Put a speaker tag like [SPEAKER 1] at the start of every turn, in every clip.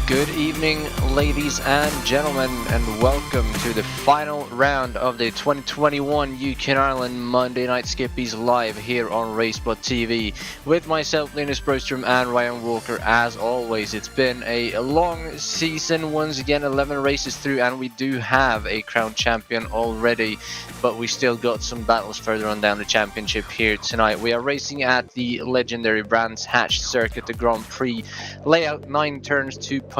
[SPEAKER 1] Good evening, ladies and gentlemen, and welcome to the final round of the 2021 UK and Ireland Monday Night Skippys live here on RaceSpotTV with myself, Linus Broström, and Ryan Walker. As always, it's been a long season, once again 11 races through, and we do have a crowned champion already, but we still got some battles further on down the championship here tonight. We are racing at the legendary Brands Hatch circuit, the Grand Prix layout, 9 turns, 2.3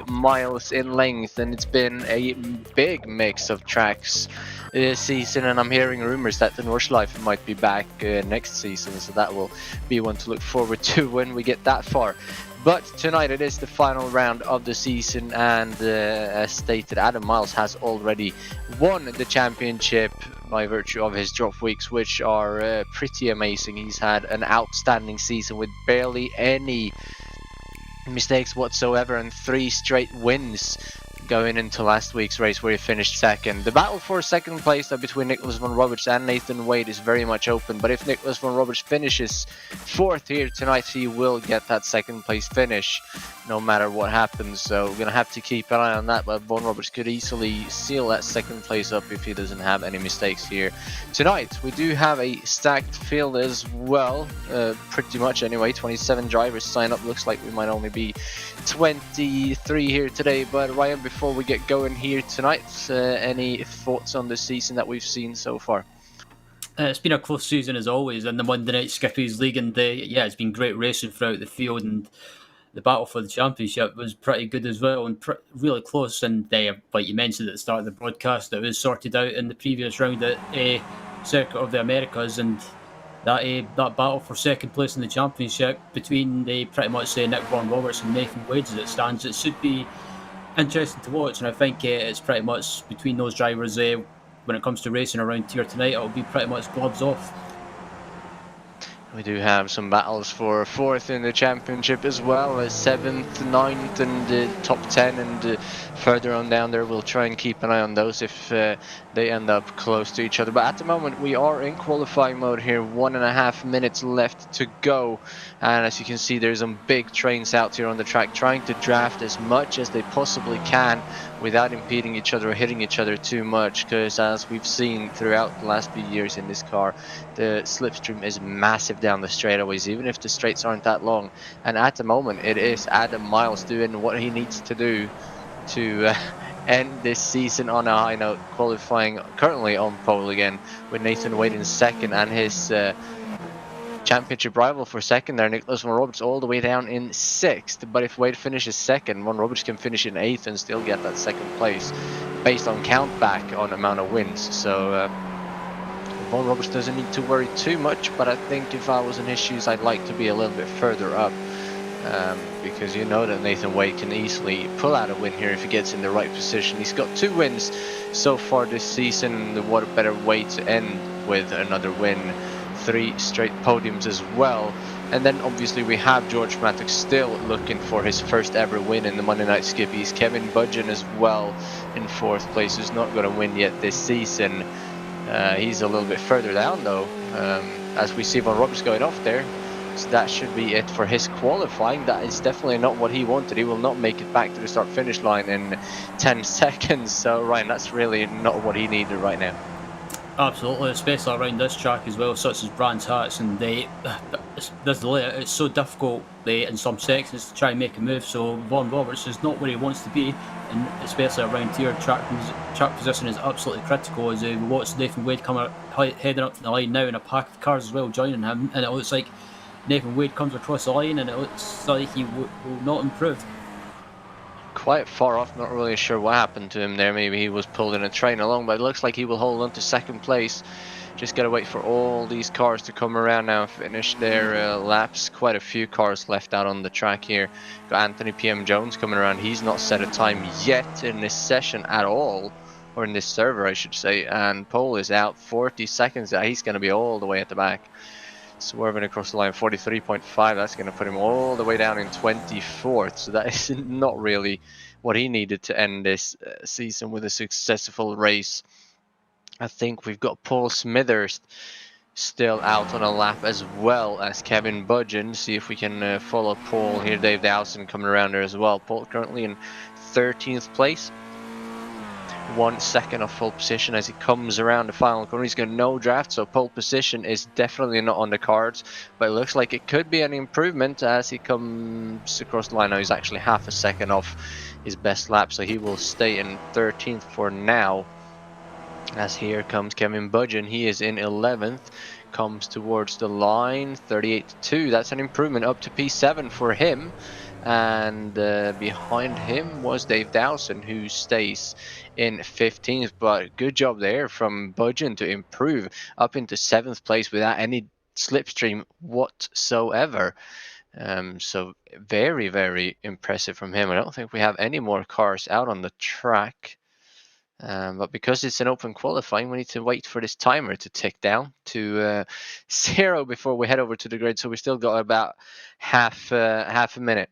[SPEAKER 1] miles in length, and it's been a big mix of tracks this season, and I'm hearing rumors that the Nordschleife might be back next season, so that will be one to look forward to when we get that far. But tonight it is the final round of the season, and as stated, Adam Miles has already won the championship by virtue of his drop weeks, which are pretty amazing. He's had an outstanding season with barely any mistakes whatsoever and 3 straight wins going into last week's race where he finished second. The battle for second place between Nicholas von Roberts and Nathan Wade is very much open, but if Nicholas von Roberts finishes 4th here tonight, he will get that second place finish no matter what happens, so we're going to have to keep an eye on that, but von Roberts could easily seal that second place up if he doesn't have any mistakes here tonight. We do have a stacked field as well, pretty much anyway. 27 drivers sign up. Looks like we might only be 23 here today, but Ryan, before we get going here tonight, any thoughts on the season that we've seen so far?
[SPEAKER 2] It's been a close season as always in the Monday Night Skippys League, and it's been great racing throughout the field, and the battle for the championship was pretty good as well, and really close. And like you mentioned at the start of the broadcast, it was sorted out in the previous round at Circuit of the Americas, and that battle for second place in the championship between pretty much Nick von Roberts and Nathan Wade as it stands, it should be interesting to watch. And I think it's pretty much between those drivers when it comes to racing around here tonight, it'll be pretty much gloves off.
[SPEAKER 1] We do have some battles for 4th in the championship as well, 7th, 9th, and top 10, and further on down there. We'll try and keep an eye on those if they end up close to each other. But at the moment, we are in qualifying mode here. 1.5 minutes left to go, and as you can see, there's some big trains out here on the track trying to draft as much as they possibly can without impeding each other or hitting each other too much, because as we've seen throughout the last few years in this car, the slipstream is massive down the straightaways, even if the straights aren't that long. And at the moment, it is Adam Miles doing what he needs to do to end this season on a high note, qualifying currently on pole again with Nathan Wade in second, and his championship rival for second there, Nicholas von Roberts, all the way down in 6th. But if Wade finishes second, von Roberts can finish in 8th and still get that second place based on count back on amount of wins. So von Roberts doesn't need to worry too much, but I think if I was in his shoes, I'd like to be a little bit further up, because you know that Nathan Wade can easily pull out a win here if he gets in the right position. He's got 2 wins so far this season. What a better way to end with another win. 3 straight podiums as well. And then obviously we have George Mattock still looking for his first ever win in the Monday Night Skippys. Kevin Budgeon as well in 4th place, who's not going to win yet this season. He's a little bit further down though, as we see von Roberts going off there. So that should be it for his qualifying. That is definitely not what he wanted. He will not make it back to the start finish line in 10 seconds. So Ryan, that's really not what he needed right now.
[SPEAKER 2] Absolutely, especially around this track as well, such as Brands Hatch, and this layout, it's so difficult in some sections to try and make a move. So von Roberts is not where he wants to be, and especially around here, track position is absolutely critical. As we watch Nathan Wade heading up the line now in a pack of cars as well, joining him, and it looks like Nathan Wade comes across the line, and it looks like he will not improve.
[SPEAKER 1] Quite far off, not really sure what happened to him there. Maybe he was pulled in a train along, but it looks like he will hold on to second place. Just gotta wait for all these cars to come around now and finish their laps. Quite a few cars left out on the track here. Got Anthony PM Jones coming around. He's not set a time yet in this session at all, or in this server I should say, and Pole is out 40 seconds. He's gonna be all the way at the back, swerving across the line. 43.5, that's going to put him all the way down in 24th, so that is not really what he needed to end this season with a successful race. I think we've got Paul Smithers still out on a lap, as well as Kevin Budgeon. See if we can follow Paul here. Dave Dowson coming around there as well. Paul currently in 13th place. 1 second of pole position as he comes around the final corner. He's got no draft, so pole position is definitely not on the cards, but it looks like it could be an improvement as he comes across the line. Now he's actually half a second off his best lap, so he will stay in 13th for now. As here comes Kevin Budgeon, he is in 11th, comes towards the line, 38.2. That's an improvement up to P7 for him. And behind him was Dave Dowson, who stays in 15th, but good job there from Budgeon to improve up into 7th place without any slipstream whatsoever. So very, very impressive from him. I don't think we have any more cars out on the track. But because it's an open qualifying, we need to wait for this timer to tick down to 0 before we head over to the grid. So we still got about half a minute.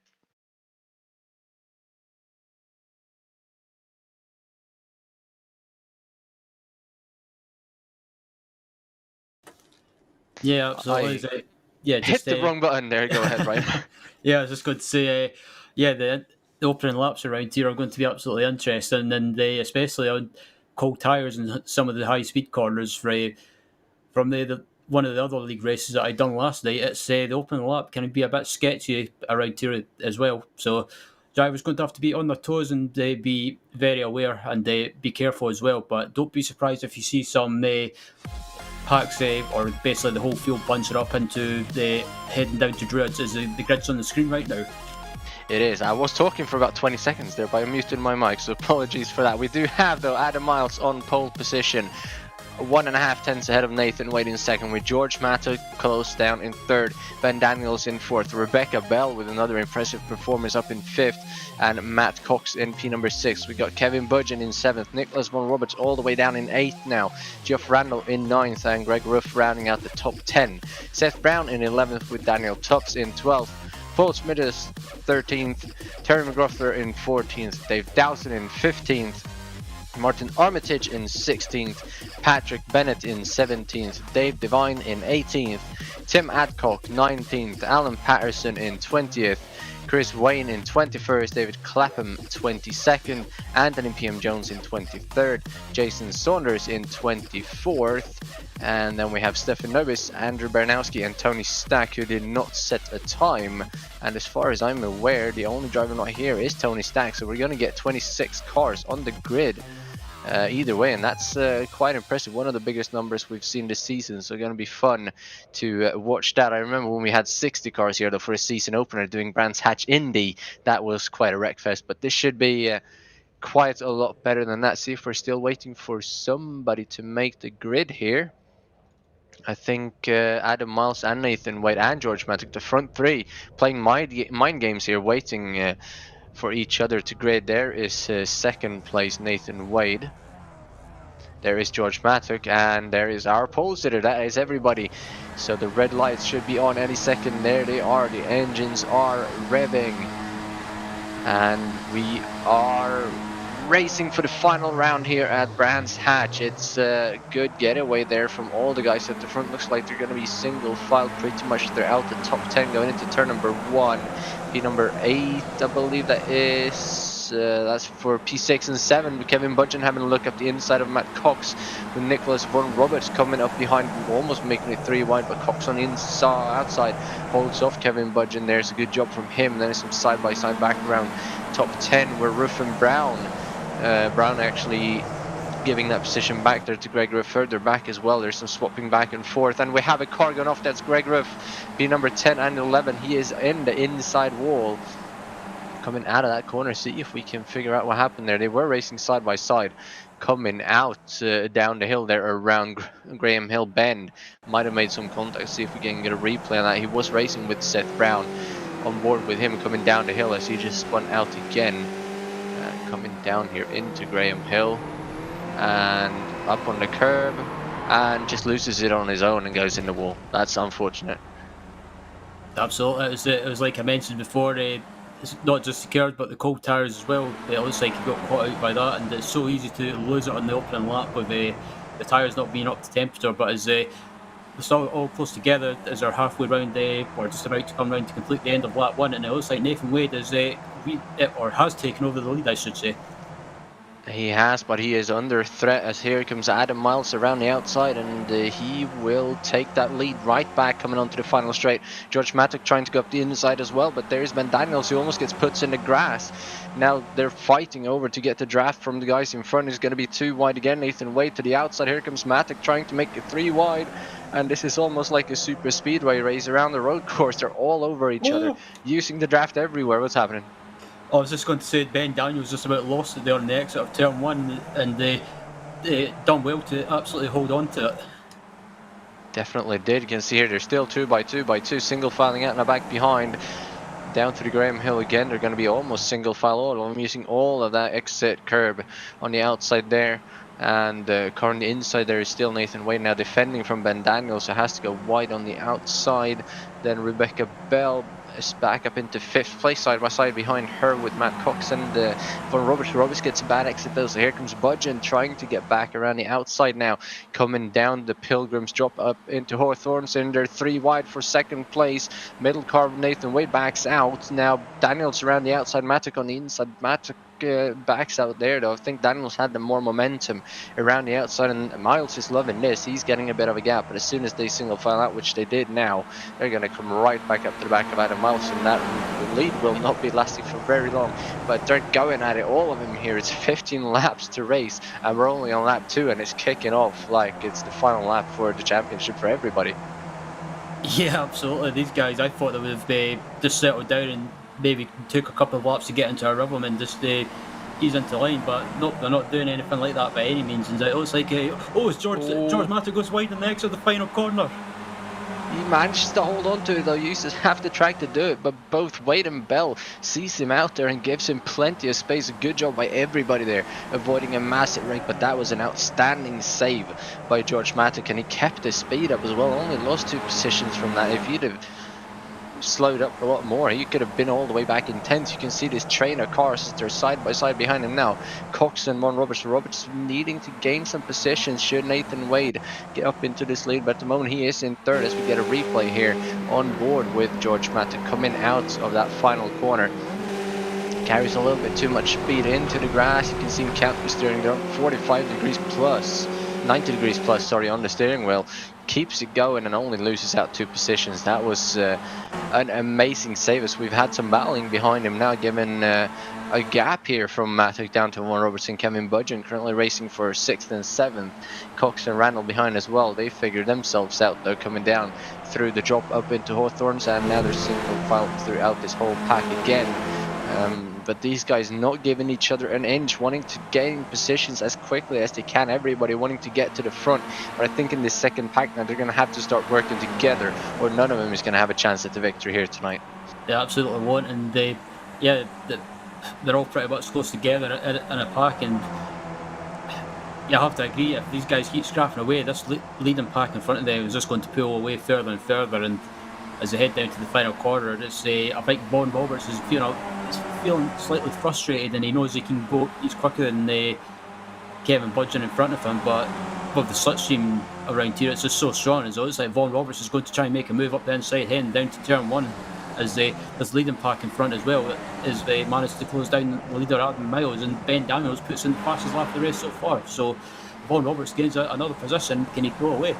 [SPEAKER 2] Yeah, absolutely. Yeah,
[SPEAKER 1] just hit the wrong button there. Go ahead, right?
[SPEAKER 2] Yeah, I was just going to say, the opening laps around here are going to be absolutely interesting, and especially on cold tyres and some of the high speed corners from the one of the other league races that I done last night. It's the opening lap can be a bit sketchy around here as well. So drivers going to have to be on their toes and be very aware and be careful as well. But don't be surprised if you see some packs or basically the whole field bunching up into the heading down to Druids. Is the grid's on the screen right now?
[SPEAKER 1] It is. I was talking for about 20 seconds there, but I muted my mic, so apologies for that. We do have, though, Adam Miles on pole position. 1.5 tenths ahead of Nathan Wade in second, with George Mato close down in third, Ben Daniels in fourth, Rebecca Bell with another impressive performance up in fifth, and Matt Cox in P number 6. We got Kevin Budgeon in 7th, Nicholas Von Roberts all the way down in 8th now, Geoff Randall in 9th, and Greg Ruff rounding out the top 10. Seth Brown in 11th with Daniel Tubbs in 12th. Paul Smithers 13th, Terry McGruffler in 14th, Dave Dowson in 15th, Martin Armitage in 16th, Patrick Bennett in 17th, Dave Devine in 18th, Tim Adcock 19th, Alan Patterson in 20th, Chris Wayne in 21st, David Clapham 22nd, Anthony PM Jones in 23rd, Jason Saunders in 24th, and then we have Stefan Nobis, Andrew Bernowski and Tony Stack, who did not set a time. And as far as I'm aware, the only driver not here is Tony Stack, so we're going to get 26 cars on the grid either way, and that's quite impressive. One of the biggest numbers we've seen this season, so going to be fun to watch that. I remember when we had 60 cars here though for a season opener doing Brands Hatch Indy, that was quite a wreckfest, but this should be quite a lot better than that. See if we're still waiting for somebody to make the grid here. I think Adam Miles and Nathan Wade and George Matic, the front three, playing mind games here, waiting for each other to grid. There is second place Nathan Wade. There is George Matic, and there is our pole sitter. That is everybody. So the red lights should be on any second. There they are. The engines are revving, and we are racing for the final round here at Brands Hatch. It's a good getaway there from all the guys at the front. Looks like they're going to be single file pretty much throughout the top 10 going into turn number 1. P number 8, I believe that is. That's for P6 and 7. Kevin Budgeon having a look up the inside of Matt Cox, with Nicholas Von Roberts coming up behind, almost making it 3 wide, but Cox on the outside holds off Kevin Budgeon. There's a good job from him. Then some side-by-side back around top 10 where Ruff and Brown. Brown actually giving that position back there to Greg Ruff further back as well. There's some swapping back and forth, and we have a car going off. That's Greg Ruff, P number 10 and 11. He is in the inside wall coming out of that corner. See if we can figure out what happened there. They were racing side by side coming out down the hill there around Graham Hill Bend. Might have made some contact. See if we can get a replay on that. He was racing with Seth Brown on board with him coming down the hill as he just spun out again. Coming down here into Graham Hill and up on the curb, and just loses it on his own and goes in the wall. That's unfortunate.
[SPEAKER 2] Absolutely. It was like I mentioned before, it's not just the curb but the cold tyres as well. It looks like he got caught out by that, and it's so easy to lose it on the opening lap with the tyres not being up to temperature. But as still all close together as they're halfway round or just about to come round to complete the end of lap one, and it looks like Nathan Wade is or has taken over the lead, I should say.
[SPEAKER 1] He has, but he is under threat as here comes Adam Miles around the outside, and he will take that lead right back coming onto the final straight. George Matic trying to go up the inside as well, but there's Ben Daniels who almost gets put in the grass. Now they're fighting over to get the draft from the guys in front. Is going to be too wide again. Nathan Wade to the outside. Here comes Matic trying to make it 3 wide. And this is almost like a super speedway race around the road course. They're all over each other, using the draft everywhere. What's happening?
[SPEAKER 2] I was just going to say Ben Daniels just about lost it there on the exit of turn one, and they done well to absolutely hold on to it.
[SPEAKER 1] Definitely did. You can see here they're still 2 by 2 by 2, single filing out and a back behind. Down to the Graham Hill again. They're going to be almost single file all. I'm using all of that exit curb on the outside there. And currently inside there is still Nathan Wade now defending from Ben Daniels, so has to go wide on the outside. Then Rebecca Bell is back up into 5th place, side by side behind her with Matt Cox and Von Roberts. Roberts gets a bad exit though, so here comes Budgeon trying to get back around the outside now. Coming down the Pilgrims, drop up into Hawthorns, and they're 3 wide for 2nd place. Middle car Nathan Wade backs out. Now Daniels around the outside, Matic on the inside. Matic backs out there though. I think Daniels had the more momentum around the outside, and Miles is loving this. He's getting a bit of a gap, but as soon as they single file out, which they did now, they're going to come right back up to the back of Adam Miles, and that lead will not be lasting for very long. But they're going at it, all of them here. It's 15 laps to race, and we're only on lap 2, and it's kicking off like it's the final lap for the championship for everybody.
[SPEAKER 2] Yeah, absolutely. These guys, I thought they would have just settled down and maybe took a couple of laps to get into a rhythm and just ease into line, but nope, they're not doing anything like that by any means. And it looks like, it's George Matic goes wide in the exit of the final corner.
[SPEAKER 1] He manages to hold on to it though, uses half the track to do it, but both Wade and Bell sees him out there and gives him plenty of space. A good job by everybody there, avoiding a massive wreck, but that was an outstanding save by George Matic, and he kept his speed up as well, only lost 2 positions from that. If he'd have slowed up a lot more, he could have been all the way back in 10th. You can see this train of cars, they're side by side behind him now. Cox and Mon Roberts. Roberts needing to gain some positions should Nathan Wade get up into this lead, but at the moment he is in 3rd as we get a replay here on board with George Matic coming out of that final corner. Carries a little bit too much speed into the grass. You can see him count the steering. They're up 45 degrees plus, 90 degrees plus, sorry, on the steering wheel. Keeps it going and only loses out 2 positions. That was an amazing save, as we've had some battling behind him now, given a gap here from Matic down to Warren Robertson. Kevin Budgeon currently racing for 6th and 7th. Cox and Randall behind as well. They figured themselves out though, coming down through the drop up into Hawthorns, and now they're single file throughout this whole pack again. But these guys not giving each other an inch, wanting to gain positions as quickly as they can. Everybody wanting to get to the front. But I think in this second pack now, they're going to have to start working together, or none of them is going to have a chance at the victory here tonight.
[SPEAKER 2] They absolutely won't, and they're all pretty much close together in a pack, and you have to agree, if these guys keep scrapping away, this leading pack in front of them is just going to pull away further and further, and as they head down to the final quarter, I think Von Roberts is feeling slightly frustrated, and he knows he can go. He's quicker than Kevin Budgeon in front of him, but with the slipstream around here, it's just so strong. And so it's like Von Roberts is going to try and make a move up the inside, heading down to turn 1, as this leading pack in front as well is they managed to close down the leader Adam Miles, and Ben Daniels puts in the fastest lap of the race so far. So Von Roberts gains another position. Can he pull away?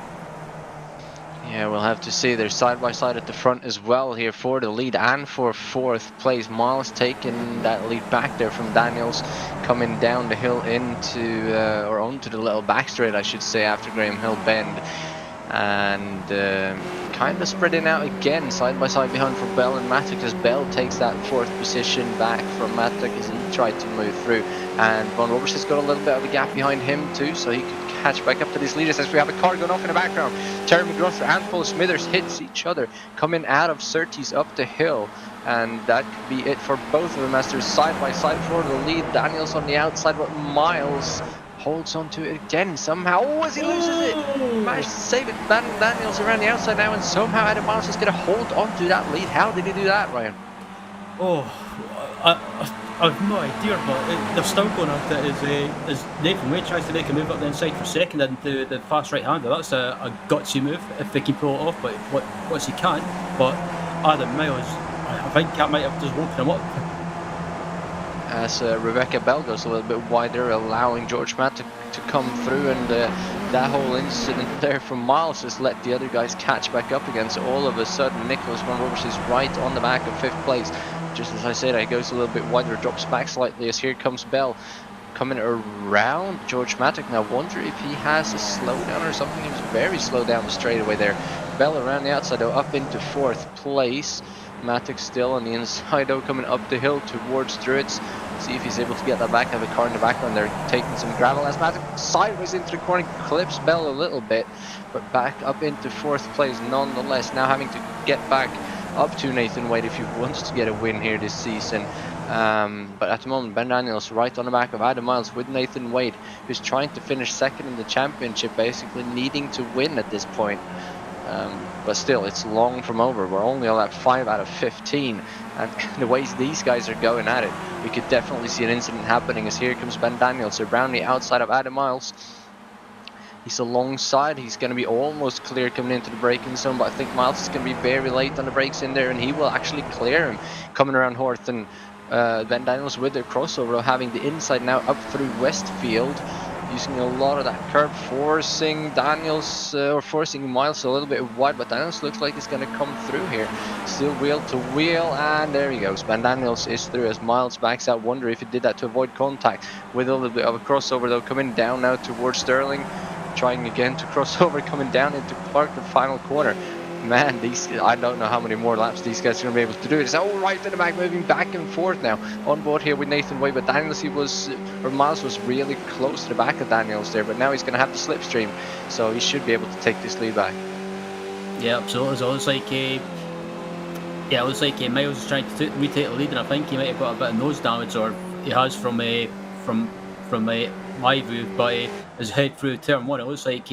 [SPEAKER 1] Yeah, we'll have to see. They're side by side at the front as well here for the lead and for 4th place. Miles taking that lead back there from Daniels, coming down the hill into or onto the little back straight, I should say, after Graham Hill Bend, and kind of spreading out again side by side behind for Bell and Matic, as Bell takes that 4th position back from Matic as he tried to move through, and Von Roberts has got a little bit of a gap behind him too, so he could catch back up to these leaders. As we have a car going off in the background, Terry McGruth and Paul Smithers hits each other coming out of Surtees up the hill, and that could be it for both of them as they're side by side for the lead. Daniels on the outside, but Miles holds on to it again somehow. Oh, as he loses it, managed to save it. Daniels around the outside now, and somehow Adam Miles is going to hold on to that lead. How did he do that, Ryan?
[SPEAKER 2] I've no idea, but they're still going at it as Nathan Wade tries to make a move up the inside for second into the fast right-hander. That's a gutsy move if they can pull it off, but what's he can't. But Adam Miles, I think that might have just woken him up.
[SPEAKER 1] As Rebecca Bell goes a little bit wider, allowing George Matt to come through, and that whole incident there from Miles just let the other guys catch back up again. So all of a sudden, Nicholas Van Roberts is right on the back of 5th place. Just as I said, he goes a little bit wider, drops back slightly as here comes Bell coming around George Matic. Now, wonder if he has a slowdown or something. He was very slow down the straightaway there. Bell around the outside though, up into 4th place. Matic still on the inside though, coming up the hill towards Druids. See if he's able to get that back. Have a car in the background there, taking some gravel as Matic sideways into the corner, clips Bell a little bit, but back up into 4th place nonetheless. Now having to get back up to Nathan Wade if he wants to get a win here this season. But at the moment, Ben Daniels right on the back of Adam Miles with Nathan Wade, who's trying to finish 2nd in the championship, basically needing to win at this point. But still, it's long from over. We're only on that 5 out of 15, and the ways these guys are going at it, we could definitely see an incident happening as here comes Ben Daniels around the outside of Adam Miles. He's alongside, he's going to be almost clear coming into the braking zone, but I think Miles is going to be very late on the brakes in there, and he will actually clear him coming around Horth. And Ben Daniels with their crossover, having the inside now up through Westfield, using a lot of that curb, forcing Daniels, or forcing Miles a little bit wide, but Daniels looks like he's going to come through here. Still wheel to wheel, and there he goes. Ben Daniels is through as Miles backs out. Wonder if he did that to avoid contact with a little bit of a crossover though, coming down now towards Sterling. Trying again to cross over, coming down into Clark, the final corner. Man, I don't know how many more laps these guys are going to be able to do. It's all right in the back, moving back and forth now on board here with Nathan Wade, but Daniels, Miles was really close to the back of Daniels there, but now he's going to have the slipstream, so he should be able to take this lead back.
[SPEAKER 2] Yeah, absolutely. So it looks like Miles is trying to retake the lead, and I think he might have got a bit of nose damage, or he has from my view, but as head through turn 1, it looks like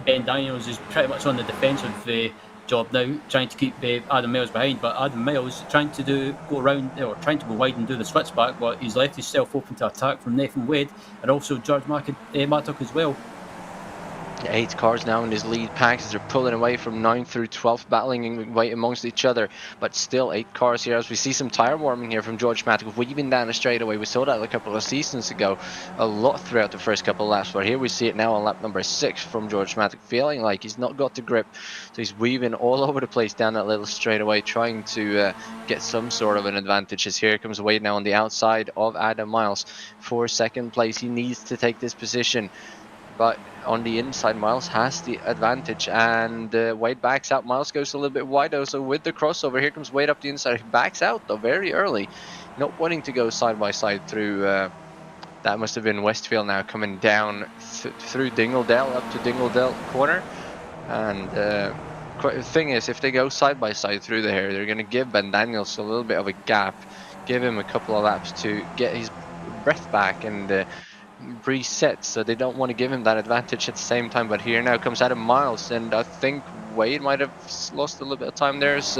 [SPEAKER 2] Ben Daniels is pretty much on the defensive job now, trying to keep Adam Miles behind. But Adam Miles trying to go wide and do the switchback, but he's left himself open to attack from Nathan Wade and also George Mattock as well.
[SPEAKER 1] 8 cars now in his lead packs as they're pulling away from 9th through 12th, battling away amongst each other, but still 8 cars here as we see some tyre warming here from George Matic, weaving down the straightaway. We saw that a couple of seasons ago a lot throughout the first couple of laps, but here we see it now on lap number 6 from George Matic, feeling like he's not got the grip, so he's weaving all over the place down that little straightaway, trying to get some sort of an advantage. As here comes Wade now on the outside of Adam Miles for 2nd place. He needs to take this position, but on the inside, Miles has the advantage, and Wade backs out. Miles goes a little bit wide, so with the crossover, here comes Wade up the inside. He backs out, though, very early, not wanting to go side by side through, that must have been Westfield now, coming down through Dingledale, up to Dingledale corner. And the thing is, if they go side by side through there, they're going to give Ben Daniels a little bit of a gap, give him a couple of laps to get his breath back and reset, so they don't want to give him that advantage at the same time. But here now comes Adam Miles, and I think Wade might have lost a little bit of time there, as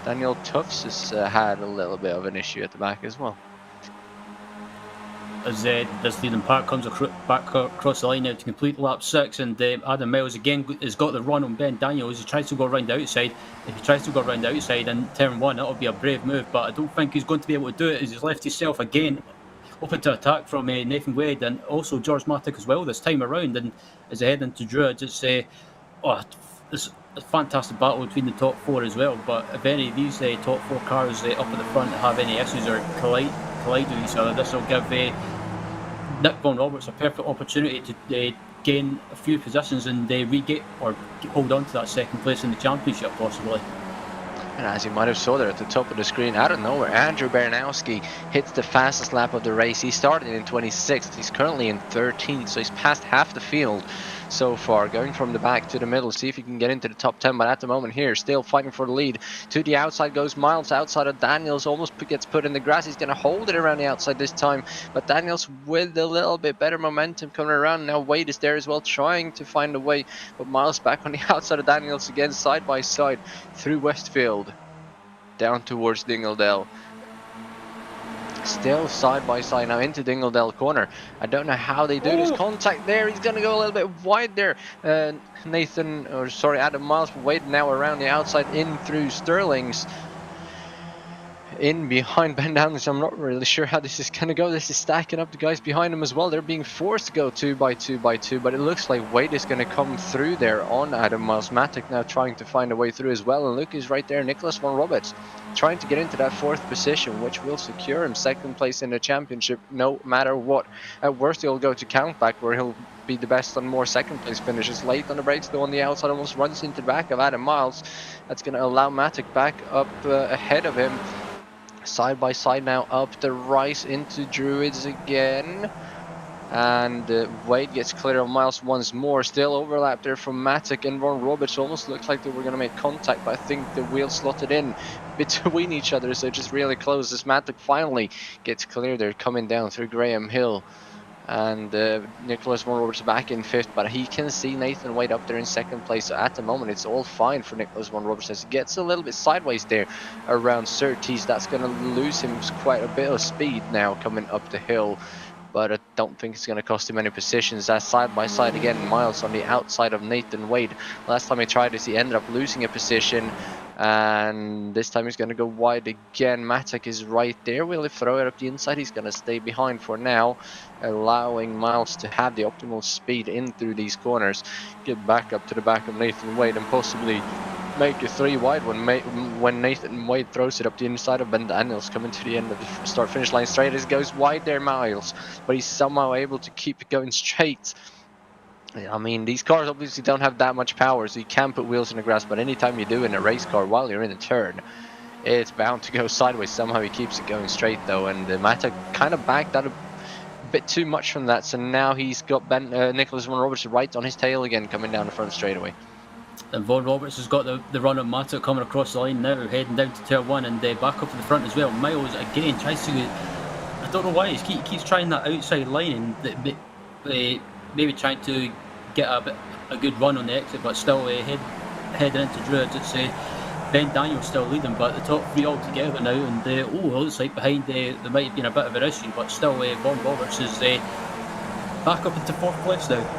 [SPEAKER 1] Daniel Tufts has had a little bit of an issue at the back as well.
[SPEAKER 2] As this leading pack comes back across the line now to complete lap 6, and Adam Miles again has got the run on Ben Daniels. He tries to go around the outside. If he tries to go around the outside in turn 1, that'll be a brave move, but I don't think he's going to be able to do it, as he's left himself again open to attack from Nathan Wade and also George Mattock as well this time around. And as they head into Druids, it's a fantastic battle between the top 4 as well. But if any of these top 4 cars up at the front have any issues or collide with each other, this will give Nick Van Roberts a perfect opportunity to gain a few positions and hold on to that 2nd place in the championship possibly.
[SPEAKER 1] And as you might have saw there at the top of the screen, out of nowhere, Andrew Baranowski hits the fastest lap of the race. He started in 26th, he's currently in 13th, so he's passed half the field so far, going from the back to the middle, see if he can get into the top 10, but at the moment here, still fighting for the lead. To the outside goes Miles, outside of Daniels, almost gets put in the grass. He's going to hold it around the outside this time, but Daniels with a little bit better momentum coming around. Now Wade is there as well, trying to find a way, but Miles back on the outside of Daniels again, side by side, through Westfield, down towards Dingledale. still side by side now into Dingledale corner. I don't know how they do this. Contact there. He's going to go a little bit wide there. Adam Miles, but Wade now around the outside in through Sterling's. In behind Ben Downs. I'm not really sure how this is going to go. This is stacking up the guys behind him as well. They're being forced to go 2 by 2 by 2, but it looks like Wade is going to come through there on Adam Miles. Matic now trying to find a way through as well, and Luke is right there. Nicholas von Roberts trying to get into that 4th position, which will secure him 2nd place in the championship no matter what. At worst, he'll go to Countback, where he'll be the best on more 2nd place finishes. Late on the brakes though on the outside, almost runs into the back of Adam Miles. That's going to allow Matic back up ahead of him. Side by side now up the right into Druids again, and Wade gets clear of Miles once more. Still overlap there from Matic and Ron Roberts. Almost looked like they were going to make contact, but I think the wheel slotted in between each other, so just really close as Matic finally gets clear there, coming down through Graham Hill. And Nicholas von Roberts back in 5th, but he can see Nathan Wade up there in 2nd place. So at the moment, it's all fine for Nicholas von Roberts as he gets a little bit sideways there around Surtees. That's going to lose him quite a bit of speed now coming up the hill, but I don't think it's going to cost him any positions. As side by side again, Miles on the outside of Nathan Wade. Last time he tried this, he ended up losing a position, and this time he's going to go wide again. Matic is right there. Will he throw it up the inside? He's going to stay behind for now, allowing Miles to have the optimal speed in through these corners, get back up to the back of Nathan Wade, and possibly make it 3 wide when Nathan Wade throws it up the inside of Ben Daniels, coming to the end of the start finish line straight as it goes wide there, Miles, but he's somehow able to keep it going straight. I mean, these cars obviously don't have that much power, so you can put wheels in the grass, but anytime you do in a race car while you're in a turn, it's bound to go sideways. Somehow he keeps it going straight though, and Matic kind of backed out a bit too much from that, so now he's got Nicholas von Roberts right on his tail again, coming down the front straightaway.
[SPEAKER 2] And Von Roberts has got the run of Matic coming across the line now, heading down to turn 1 and back up to the front as well. Miles again tries to, I don't know why, he keeps trying that outside line and maybe trying to get a good run on the exit, but still heading into Druids. It's Ben Daniels still leading, but the top 3 all together now, and it looks like behind there might have been a bit of an issue, but still Von Roberts is back up into 4th place now.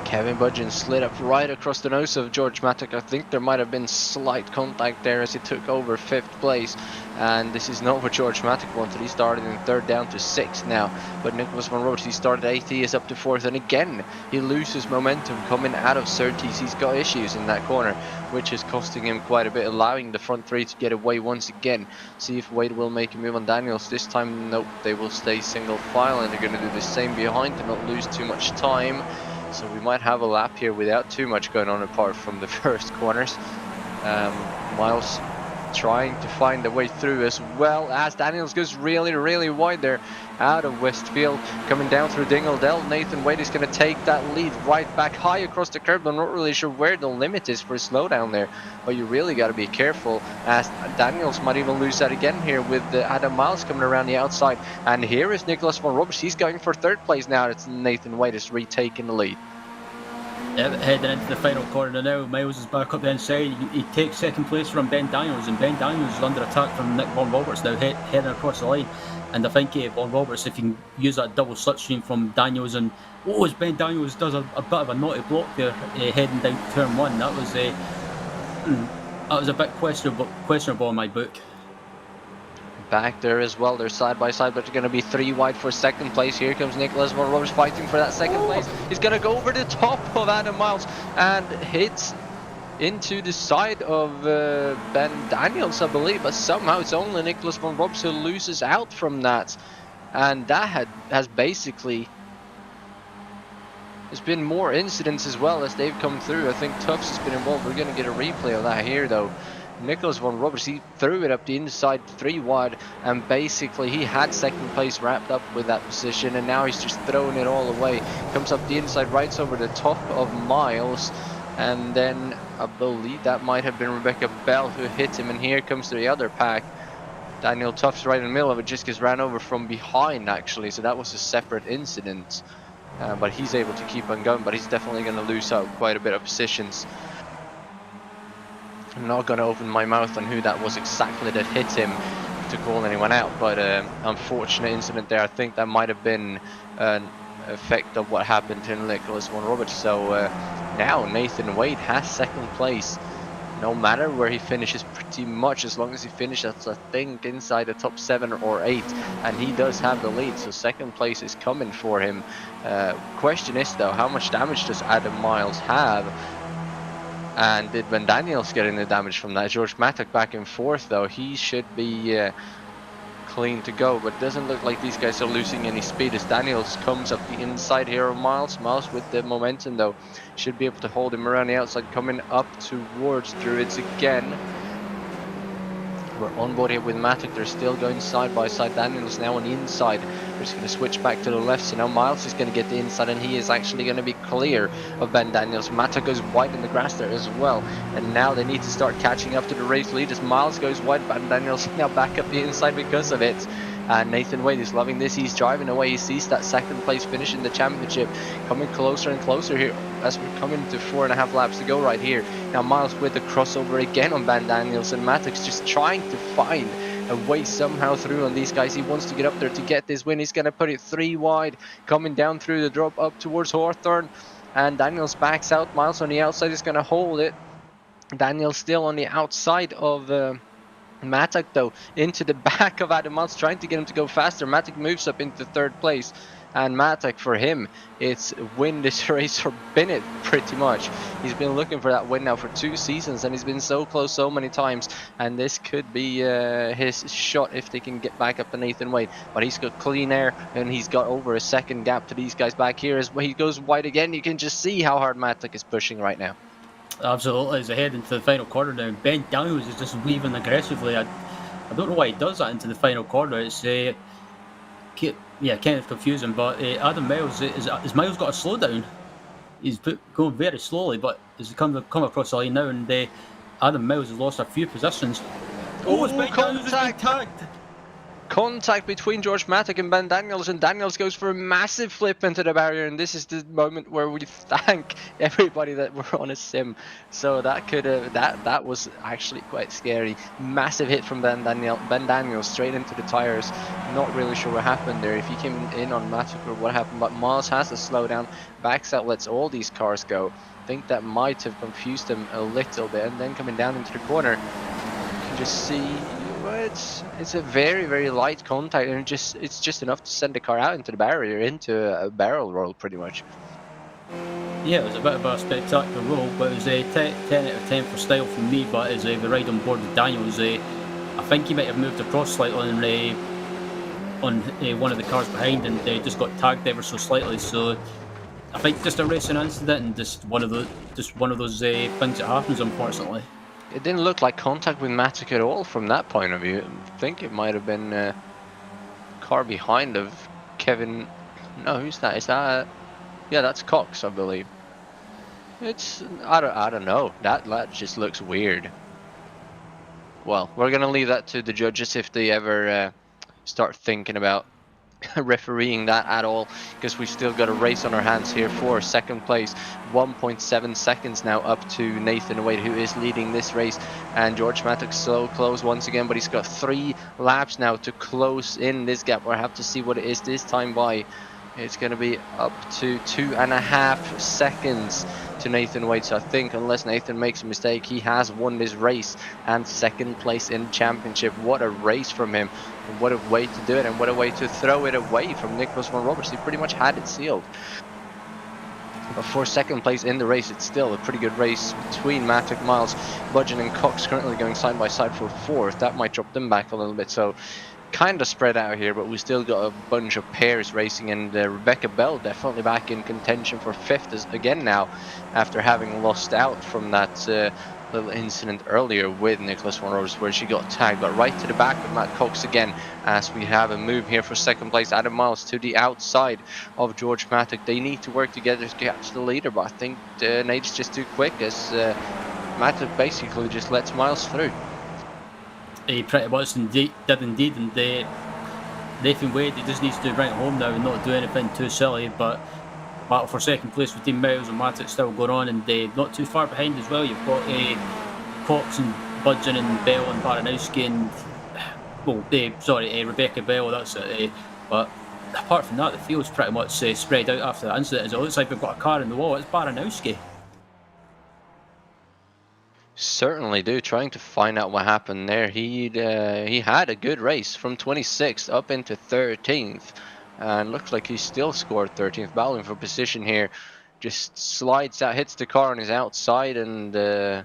[SPEAKER 1] Kevin Budgeon slid up right across the nose of George Matic. I think there might have been slight contact there as he took over 5th place, and this is not what George Matic wanted. He started in 3rd down to 6th now, but Nicholas von Roberts, he started 8th, he is up to 4th, and again he loses momentum coming out of Surtees. He's got issues in that corner, which is costing him quite a bit, allowing the front 3 to get away once again. See if Wade will make a move on Daniels. This time, nope, they will stay single file, and they're going to do the same behind to not lose too much time. So we might have a lap here without too much going on apart from the first corners. Miles trying to find a way through as well as Daniels goes really wide there out of Westfield, coming down through Dingledale. Nathan Wade is going to take that lead right back high across the curb. I'm not really sure where the limit is for a slowdown there, but you really got to be careful as Daniels might even lose that again here with Adam Miles coming around the outside. And here is Nicholas von Roberts. He's going for 3rd place now. It's Nathan Wade is retaking the lead.
[SPEAKER 2] Yeah, heading into the final corner now, Miles is back up the inside. He takes 2nd place from Ben Daniels, and Ben Daniels is under attack from Nick von Roberts now, heading across the line. And I think von Roberts, if you can use that double slipstream from Daniels, and as Ben Daniels does a bit of a naughty block there, heading down to turn 1, that was a bit questionable in my book.
[SPEAKER 1] Back there as well, they're side by side, but they're going to be 3 wide for 2nd place. Here comes Nicholas von Roberts fighting for that 2nd place. He's going to go over the top of Adam Miles and hits into the side of Ben Daniels, I believe, but somehow it's only Nicholas von Roberts who loses out from that, and that has basically, there's been more incidents as well as they've come through. I think Tufts has been involved. We're going to get a replay of that here though. Nicholas von Roberts, he threw it up the inside 3 wide, and basically he had 2nd place wrapped up with that position, and now he's just throwing it all away. Comes up the inside, right over the top of Miles, and then I believe that might have been Rebecca Bell who hit him, and here comes the other pack. Daniel Tufts right in the middle of it, just gets ran over from behind actually, so that was a separate incident. But he's able to keep on going, but he's definitely going to lose out quite a bit of positions. I'm not going to open my mouth on who that was exactly that hit him, to call anyone out, but unfortunate incident there. I think that might have been an effect of what happened to Nicholas von Roberts. So now Nathan Wade has second place. No matter where he finishes, pretty much as long as he finishes, I think, inside the top 7 or 8, and he does have the lead, so second place is coming for him. Question is though, how much damage does Adam Miles have? And did Van Daniels get any damage from that? George Mattock back and forth though, he should be clean to go, but it doesn't look like these guys are losing any speed as Daniels comes up the inside here of Miles. Miles with the momentum though, should be able to hold him around the outside, coming up towards Druids again. We're on board here with Mattock. They're still going side by side. Daniels now on the inside. We're just going to switch back to the left. So now Miles is going to get the inside, and he is actually going to be clear of Ben Daniels. Mattock goes wide in the grass there as well. And now they need to start catching up to the race lead as Miles goes wide. Ben Daniels now back up the inside because of it. And Nathan Wade is loving this. He's driving away. He sees that second place finish in the championship coming closer and closer here as we're coming to 4.5 laps to go right here. Now Miles with the crossover again on Van Daniels, and Mattock's just trying to find a way somehow through on these guys. He wants to get up there to get this win. He's going to put it 3 wide, coming down through the drop up towards Hawthorne. And Daniels backs out. Miles on the outside is going to hold it. Daniels still on the outside of Mattock though, into the back of Adam Miles, trying to get him to go faster. Mattock moves up into 3rd place, and Mattock, for him, it's win this race or bin it pretty much. He's been looking for that win now for 2 seasons, and he's been so close so many times, and this could be his shot if they can get back up to Nathan Wade. But he's got clean air, and he's got over a second gap to these guys back here. As he goes wide again, you can just see how hard Mattock is pushing right now.
[SPEAKER 2] Absolutely, as they head into the final corner now, Ben Daniels is just weaving aggressively. I don't know why he does that into the final corner. It's kind of confusing. But Adam Miles, is Miles got to slow down? He's going very slowly, but he's come across the line now, and Adam Miles has lost a few positions.
[SPEAKER 1] Oh, Ben Daniels has been tagged. Contact between George Mattock and Ben Daniels, and Daniels goes for a massive flip into the barrier, and this is the moment where we thank everybody that we're on a sim. So that could have that was actually quite scary. Massive hit from Ben Daniels straight into the tires. Not really sure what happened there, if he came in on Mattock or what happened, but Miles has to slow down, backs out, lets all these cars go. I think that might have confused him a little bit, and then coming down into the corner, you can just see. It's a very, very light contact, and it's just enough to send the car out into the barrier, into a barrel roll pretty much.
[SPEAKER 2] Yeah, it was a bit of a spectacular roll, but it was a 10 out of 10 for style from me. But as the ride on board with Daniels, I think he might have moved across slightly on one of the cars behind, and just got tagged ever so slightly. So I think just a racing incident, and just one of those things that happens, unfortunately.
[SPEAKER 1] It didn't look like contact with Mattock at all from that point of view. I think it might have been a car behind of Kevin. No, who's that? Is that? Yeah, that's Cox, I believe. I don't know. That just looks weird. Well, we're gonna leave that to the judges if they ever start thinking about refereeing that at all, because we've still got a race on our hands here for second place. 1.7 seconds now up to Nathan Wade, who is leading this race, and George Mattock so close once again, but he's got 3 laps now to close in this gap. We'll have to see what it is this time by. It's going to be up to 2.5 seconds to Nathan Wade. So I think unless Nathan makes a mistake, he has won this race and second place in the championship. What a race from him, and what a way to do it, and what a way to throw it away from Nicholas von Roberts. He pretty much had it sealed. But for second place in the race, it's still a pretty good race between Mattock, Miles, Budgeon and Cox, currently going side by side for 4th. That might drop them back a little bit. So kind of spread out here, but we still got a bunch of pairs racing, and Rebecca Bell definitely back in contention for 5th again now, after having lost out from that little incident earlier with Nicholas von Roberts where she got tagged. But right to the back of Matt Cox again, as we have a move here for second place. Adam Miles to the outside of George Mattock. They need to work together to catch the leader, but I think Nate's just too quick, as Mattock basically just lets Miles through.
[SPEAKER 2] He pretty much did indeed, and Nathan Wade, he just needs to bring it home now and not do anything too silly. But battle for second place between Miles and Mattock still going on, and not too far behind as well. You've got Cox and Budgeon and Bell and Baranowski, and Rebecca Bell. That's it. But apart from that, the field's pretty much spread out after that incident. It looks like we've got a car in the wall. It's Baranowski.
[SPEAKER 1] Certainly do. Trying to find out what happened there. He had a good race from 26th up into 13th, and looks like he still scored 13th. Battling for position here, just slides out, hits the car on his outside, and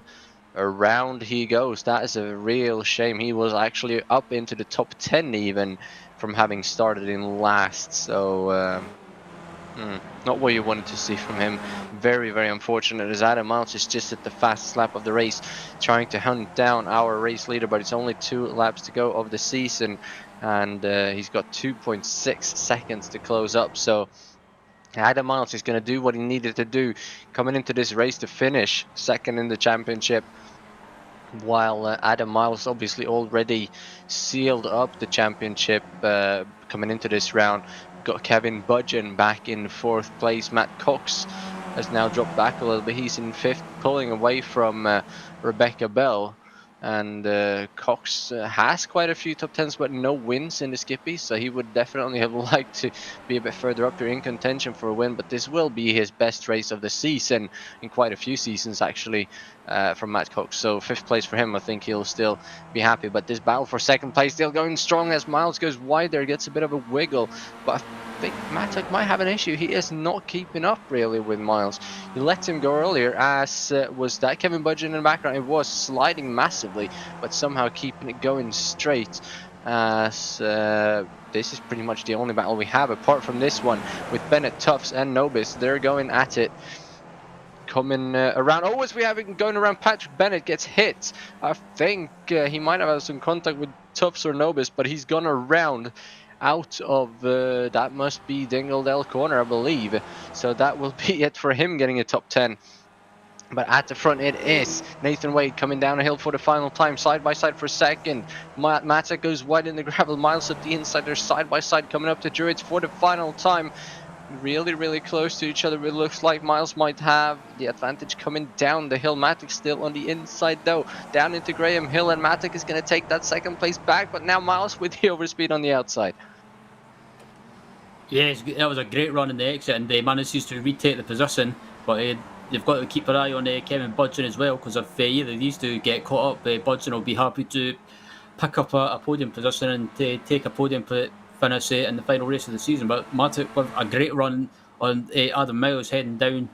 [SPEAKER 1] around he goes. That is a real shame. He was actually up into the top 10 even from having started in last. So. Not what you wanted to see from him. Very, very unfortunate, as Adam Miles is just at the fastest lap of the race, trying to hunt down our race leader, but it's only 2 laps to go of the season, and he's got 2.6 seconds to close up. So Adam Miles is going to do what he needed to do coming into this race to finish second in the championship, while Adam Miles obviously already sealed up the championship coming into this round. Got Kevin Budgeon back in 4th place. Matt Cox has now dropped back a little bit. He's in 5th, pulling away from Rebecca Bell. And Cox has quite a few top 10s, but no wins in the Skippy, so he would definitely have liked to be a bit further up there in contention for a win. But this will be his best race of the season, in quite a few seasons actually, from Matt Cox. So 5th place for him. I think he'll still be happy. But this battle for 2nd place still going strong as Miles goes wide there, gets a bit of a wiggle. But I think Matic might have an issue. He is not keeping up really with Miles. He let him go earlier, as was that Kevin Budgeon in the background. It was sliding massively, but somehow keeping it going straight, as this is pretty much the only battle we have apart from this one with Bennett, Tufts and Nobis. They're going at it. Coming around. Oh, as we have it going around, Patrick Bennett gets hit. I think he might have had some contact with Tufts or Nobis, but he's gone around out of that must be Dingledale corner, I believe. So that will be it for him getting a top 10. But at the front it is Nathan Wade coming down a hill for the final time, side by side for second. Matic goes wide in the gravel, Miles up the inside. They're side by side coming up to Druids for the final time. Really, really close to each other. It looks like Miles might have the advantage coming down the hill. Matic still on the inside though, down into Graham Hill, and Matic is going to take that 2nd place back, but now Miles with the overspeed on the outside.
[SPEAKER 2] Yes, that was a great run in the exit, and they managed to retake the position. But they've got to keep an eye on Kevin Budgeon as well, because if either of these two get caught up, Budgeon will be happy to pick up a podium position and take a podium finish in the final race of the season. But Matic with a great run on Adam Miles heading down,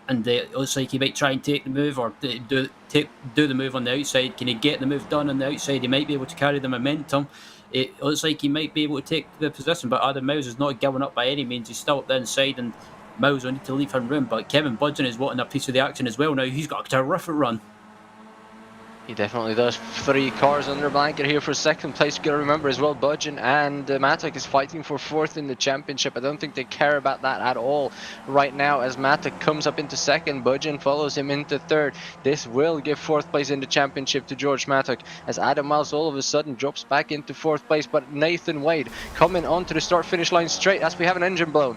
[SPEAKER 2] and it looks like he might try and take the move, or do the move on the outside. Can he get the move done on the outside? He might be able to carry the momentum. It looks like he might be able to take the position, but Adam Miles is not giving up by any means. He's still up the inside, and Miles will need to leave him room. But Kevin Budgeon is wanting a piece of the action as well now. He's got a terrific run.
[SPEAKER 1] He definitely does. 3 cars under blanket here for 2nd place. You got to remember as well, Budgeon and Matic is fighting for 4th in the championship. I don't think they care about that at all right now, as Matic comes up into 2nd. Budgeon follows him into 3rd. This will give 4th place in the championship to George Matic, as Adam Miles all of a sudden drops back into 4th place. But Nathan Wade coming onto the start-finish line straight as we have an engine blown.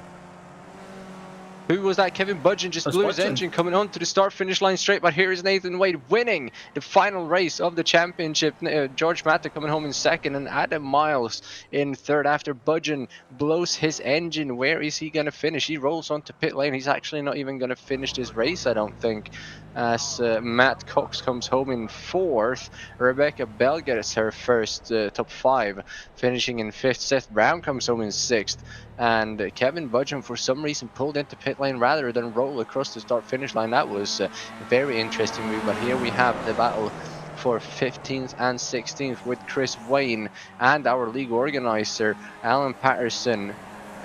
[SPEAKER 1] Who was that? Kevin Budgeon just blew his engine coming on to the start-finish line straight, but here is Nathan Wade winning the final race of the championship. George Matic coming home in 2nd, and Adam Miles in 3rd after Budgeon blows his engine. Where is he going to finish? He rolls onto pit lane. He's actually not even going to finish this race, I don't think, as Matt Cox comes home in 4th. Rebecca Bell gets her first top 5, finishing in 5th. Seth Brown comes home in 6th. And Kevin Budgeon for some reason pulled into pit lane rather than roll across the start finish line. That was a very interesting move. But here we have the battle for 15th and 16th with Chris Wayne and our league organizer Alan Patterson.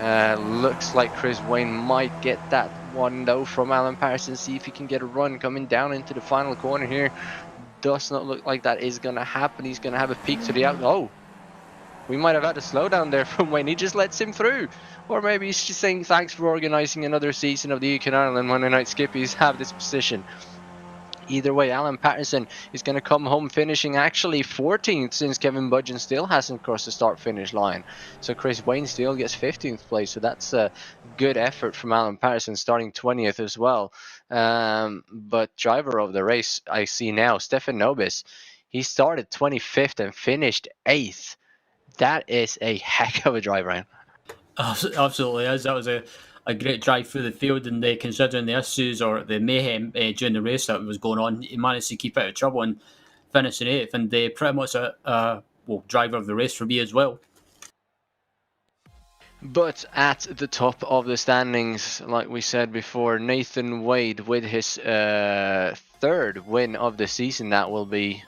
[SPEAKER 1] Looks like Chris Wayne might get that one though from Alan Patterson. See if he can get a run coming down into the final corner here. Does not look like that is going to happen. He's going to have a peek to the out. Oh, we might have had a slowdown there from Wayne. He just lets him through. Or maybe he's just saying thanks for organising another season of the UK&I Monday Night Skippies. Have this position. Either way, Alan Patterson is going to come home finishing actually 14th, since Kevin Budgeon still hasn't crossed the start-finish line. So Chris Wayne still gets 15th place. So that's a good effort from Alan Patterson, starting 20th as well. But driver of the race, I see now, Stefan Nobis. He started 25th and finished 8th. That is a heck of a drive, Ryan.
[SPEAKER 2] Absolutely is. That was a great drive through the field, and considering the issues or the mayhem during the race that was going on, he managed to keep out of trouble and finish in eighth, and pretty much a driver of the race for me as well.
[SPEAKER 1] But at the top of the standings, like we said before, Nathan Wade with his third win of the season. That will be,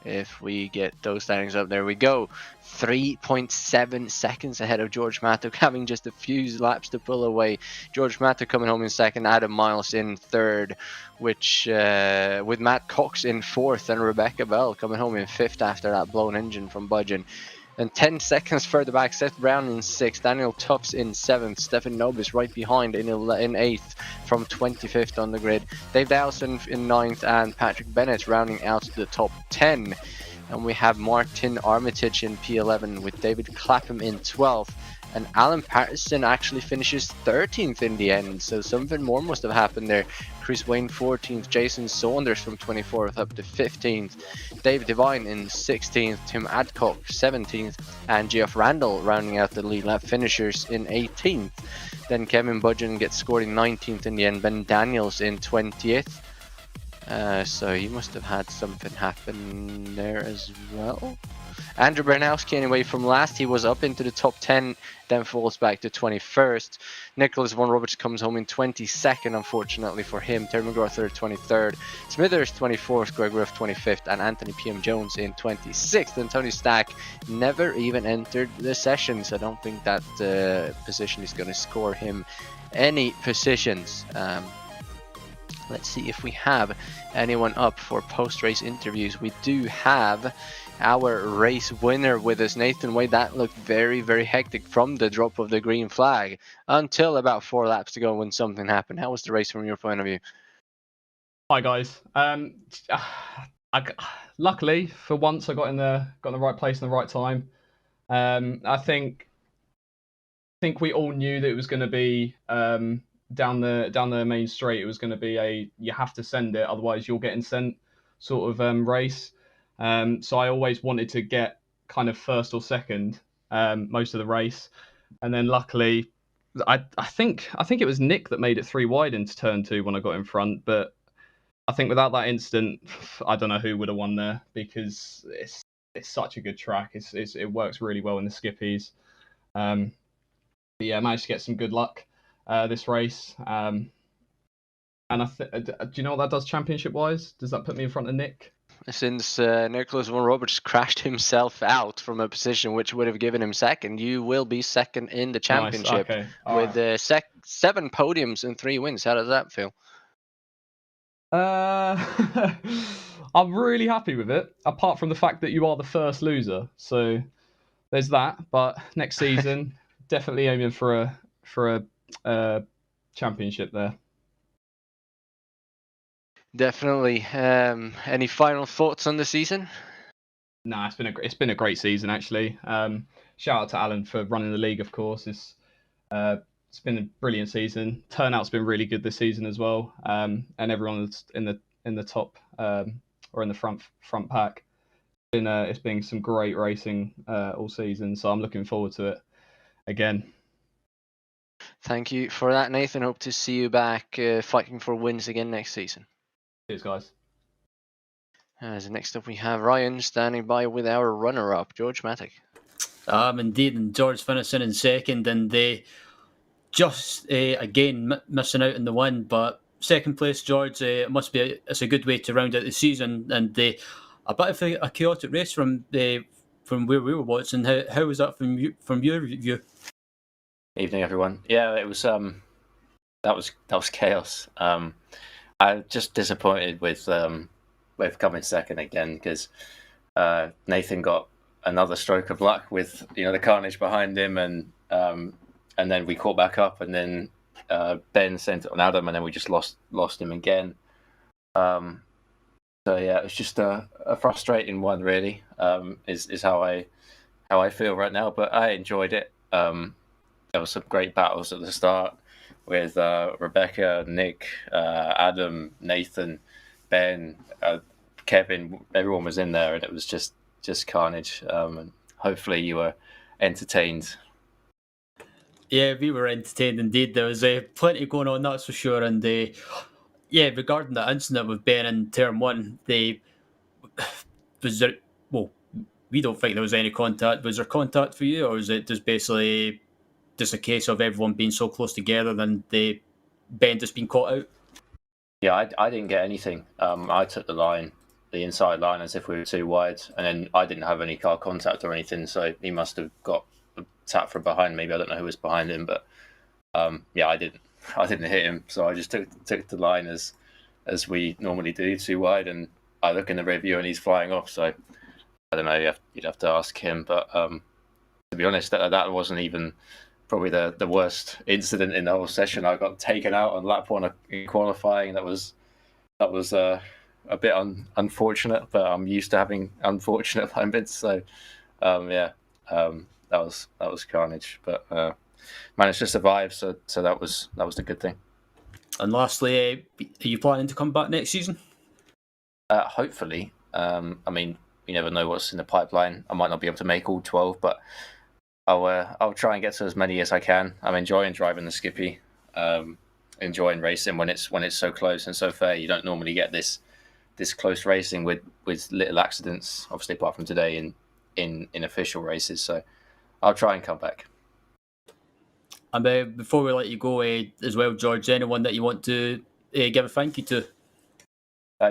[SPEAKER 1] if we get those standings up, there we go. 3.7 seconds ahead of George Mattock, having just a few laps to pull away. George Mattock coming home in second, Adam Miles in third, which with Matt Cox in fourth and Rebecca Bell coming home in fifth after that blown engine from Budgeon. And 10 seconds further back, Seth Brown in 6th, Daniel Tufts in 7th, Stefan Nobis right behind in 8th from 25th on the grid, Dave Dowson in 9th, and Patrick Bennett rounding out the top 10. And we have Martin Armitage in P11 with David Clapham in 12th. And Alan Patterson actually finishes 13th in the end, so something more must have happened there. Chris Wayne 14th, Jason Saunders from 24th up to 15th, Dave Devine in 16th, Tim Adcock 17th, and Geoff Randall rounding out the lead lap finishers in 18th. Then Kevin Budgeon gets scored in 19th in the end, Ben Daniels in 20th. So he must have had something happen there as well. Andrew Bernowski, anyway, from last, he was up into the top 10, then falls back to 21st. Nicholas Von Roberts comes home in 22nd, unfortunately for him. Terry McGrath 23rd. Smithers 24th, Greg Ruff 25th, and Anthony P.M. Jones in 26th. And Tony Stack never even entered the session, so I don't think that position is going to score him any positions. Let's see if we have anyone up for post-race interviews. We do have our race winner with us, Nathan Wade. That looked very, very hectic from the drop of the green flag until about 4 laps to go when something happened. How was the race from your point of view?
[SPEAKER 3] Hi guys. Luckily for once I got in the right place in the right time. I think we all knew that it was going to be down the main straight. It was going to be you have to send it, otherwise you're getting sent sort of race. So I always wanted to get kind of first or second most of the race, and then luckily I think it was Nick that made it 3 wide into turn 2 when I got in front, but I think without that incident, I don't know who would have won there, because it's such a good track. It works really well in the Skippys. But yeah, I managed to get some good luck this race. And do you know what that does championship wise? Does that put me in front of Nick?
[SPEAKER 1] Since Nicholas Von Roberts crashed himself out from a position which would have given him second, you will be second in the championship.
[SPEAKER 3] Nice. Okay.
[SPEAKER 1] With right. 7 podiums and 3 wins. How does that feel?
[SPEAKER 3] I'm really happy with it, apart from the fact that you are the first loser. So there's that. But next season, definitely aiming for a championship there.
[SPEAKER 1] Definitely. Any final thoughts on the season?
[SPEAKER 3] Nah, it's been a great season actually. Shout out to Alan for running the league, of course. It's been a brilliant season. Turnout's been really good this season as well. And everyone that's in the top or in the front pack. It's been some great racing all season, so I'm looking forward to it again.
[SPEAKER 1] Thank you for that, Nathan. Hope to see you back fighting for wins again next season.
[SPEAKER 3] Cheers, guys.
[SPEAKER 1] As next up, we have Ryan standing by with our runner-up, George Mattock.
[SPEAKER 2] Indeed, and George finishing in second, and they just again missing out in the win. But second place, George, it's a good way to round out the season, and a bit of a chaotic race from where we were watching. How was that from your view?
[SPEAKER 4] Evening, everyone. Yeah, it was that was chaos. I'm just disappointed with coming second again, because Nathan got another stroke of luck with the carnage behind him, and then we caught back up, and then Ben sent it on Adam, and then we just lost him again. So yeah, it was just a frustrating one, really. Is how I feel right now, but I enjoyed it. There were some great battles at the start with Rebecca, Nick, Adam, Nathan, Ben, Kevin. Everyone was in there, and it was just carnage. And hopefully you were entertained.
[SPEAKER 2] Yeah, we were entertained indeed. There was plenty going on, that's for sure. And yeah, regarding the incident with Ben in turn one, was there, well, we don't think there was any contact. Was there contact for you, or is it just basically just a case of everyone being so close together and Ben just being caught out?
[SPEAKER 4] Yeah, I didn't get anything. I took the inside line, as if we were too wide, and then I didn't have any car contact or anything, so he must have got a tap from behind. Maybe I don't know who was behind him, but yeah, I didn't hit him, so I just took the line as we normally do, too wide, and I look in the rear view and he's flying off. So I don't know. You'd have to ask him, but to be honest, that wasn't even probably the worst incident in the whole session. I got taken out on lap one in qualifying. That was a bit unfortunate, but I'm used to having unfortunate moments. So yeah, that was carnage, but managed to survive. So that was the good thing.
[SPEAKER 2] And lastly, are you planning to come back next season?
[SPEAKER 4] Hopefully. I mean, you never know what's in the pipeline. I might not be able to make all 12, but I'll try and get to as many as I can. I'm enjoying driving the Skippy, enjoying racing when it's so close and so fair. You don't normally get this close racing with little accidents, obviously apart from today in official races. So I'll try and come back.
[SPEAKER 2] And before we let you go, as well, George, anyone that you want to give a thank you to?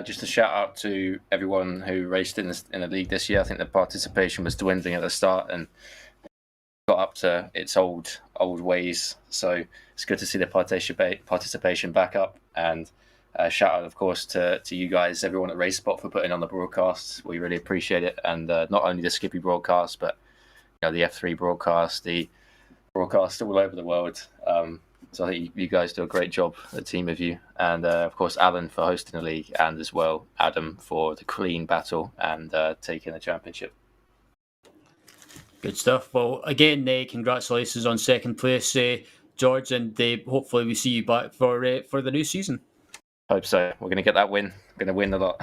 [SPEAKER 4] Just a shout out to everyone who raced in the league this year. I think the participation was dwindling at the start and got up to its old ways. So it's good to see the participation back up. And shout out, of course, to you guys, everyone at RaceSpot, for putting on the broadcasts. We really appreciate it. And not only the Skippy broadcast, but the F3 broadcast, the broadcast all over the world. So I think you guys do a great job, the team of you. And of course, Alan for hosting the league, and as well, Adam for the clean battle and taking the championship.
[SPEAKER 2] Good stuff. Well, again, congratulations on second place, George, and hopefully we see you back for the new season.
[SPEAKER 4] Hope so. We're going to get that win. We're going to win a lot.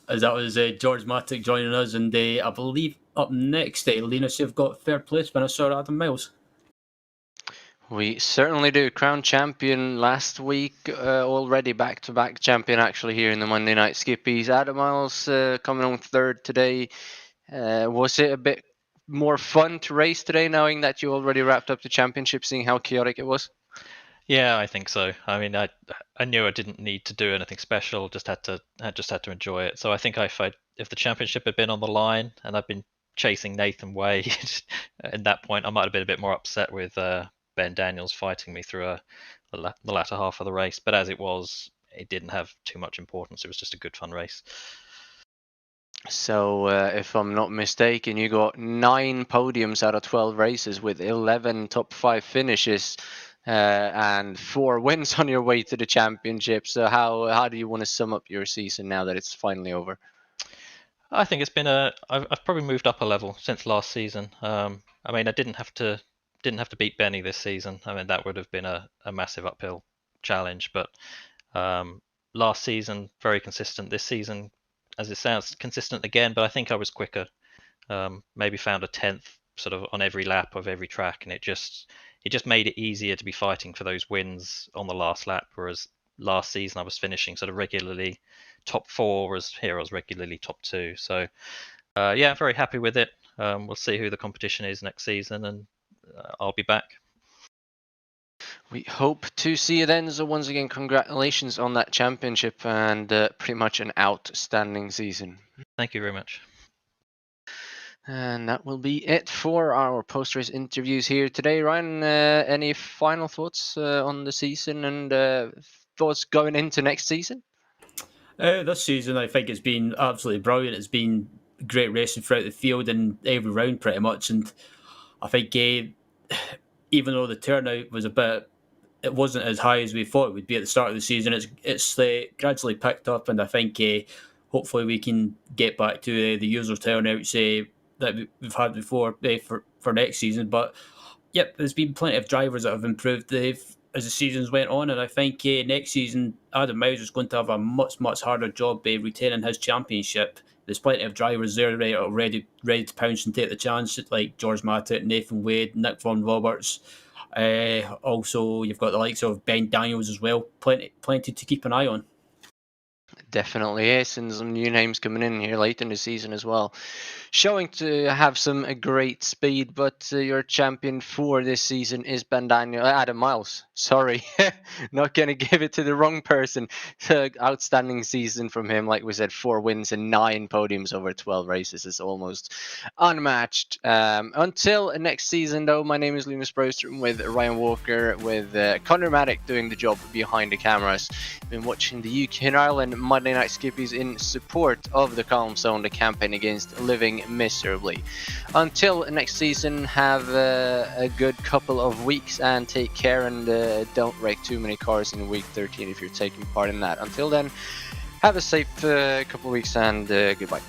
[SPEAKER 2] As that was George Matic joining us, and I believe up next, Linus, you've got third place when I saw Adam Miles. We
[SPEAKER 1] certainly do. Crown champion last week, already back-to-back champion actually here in the Monday Night Skippies. Adam Miles coming on third today. Was it a bit more fun to race today, knowing that you already wrapped up the championship, seeing how chaotic it was?
[SPEAKER 5] Yeah, I think so. I mean, I knew I didn't need to do anything special. Just had to enjoy it. So I think if the championship had been on the line and I'd been chasing Nathan Way, at that point I might have been a bit more upset with Ben Daniels fighting me through the latter half of the race. But as it was, it didn't have too much importance. It was just a good fun race.
[SPEAKER 1] So if I'm not mistaken, you got 9 podiums out of 12 races with 11 top 5 finishes. And 4 wins on your way to the championship. So how do you want to sum up your season now that it's finally over?
[SPEAKER 5] I think it's been I've probably moved up a level since last season. I mean, I didn't have to beat Benny this season. I mean, that would have been a massive uphill challenge. But last season, very consistent. This season, as it sounds, consistent again. But I think I was quicker. Maybe found a 10th sort of on every lap of every track, and it just made it easier to be fighting for those wins on the last lap, whereas last season I was finishing sort of regularly top 4, whereas here I was regularly top 2. So yeah, very happy with it. We'll see who the competition is next season, and I'll be back.
[SPEAKER 1] We hope to see you then. So once again, congratulations on that championship and pretty much an outstanding season.
[SPEAKER 5] Thank you very much.
[SPEAKER 1] And that will be it for our post-race interviews here today. Ryan, any final thoughts on the season and thoughts going into next season?
[SPEAKER 2] This season, I think it's been absolutely brilliant. It's been great racing throughout the field and every round pretty much. And I think even though the turnout was it wasn't as high as we thought it would be at the start of the season, it's gradually picked up. And I think hopefully we can get back to the usual turnouts that we've had before for next season. But yep, there's been plenty of drivers that have improved. as the seasons went on, and I think next season Adam Miles is going to have a much harder job retaining his championship. There's plenty of drivers there ready to pounce and take the chance, like George Mattit, Nathan Wade, Nick Von Roberts. Also, you've got the likes of Ben Daniels as well. Plenty to keep an eye on.
[SPEAKER 1] Definitely is, and some new names coming in here late in the season as well, showing to have some great speed. But your champion for this season is Adam Miles. Sorry, not gonna give it to the wrong person. Outstanding season from him, like we said, 4 wins and 9 podiums over 12 races is almost unmatched. Until next season, though, my name is Linus Broström with Ryan Walker, with Connor Maddock doing the job behind the cameras. Been watching the UK and Ireland Monday Night Skippys in support of the Calm Zone, the campaign against living miserably. Until next season, have a good couple of weeks and take care, and don't wreck too many cars in week 13 if you're taking part in that. Until then, have a safe couple of weeks and goodbye.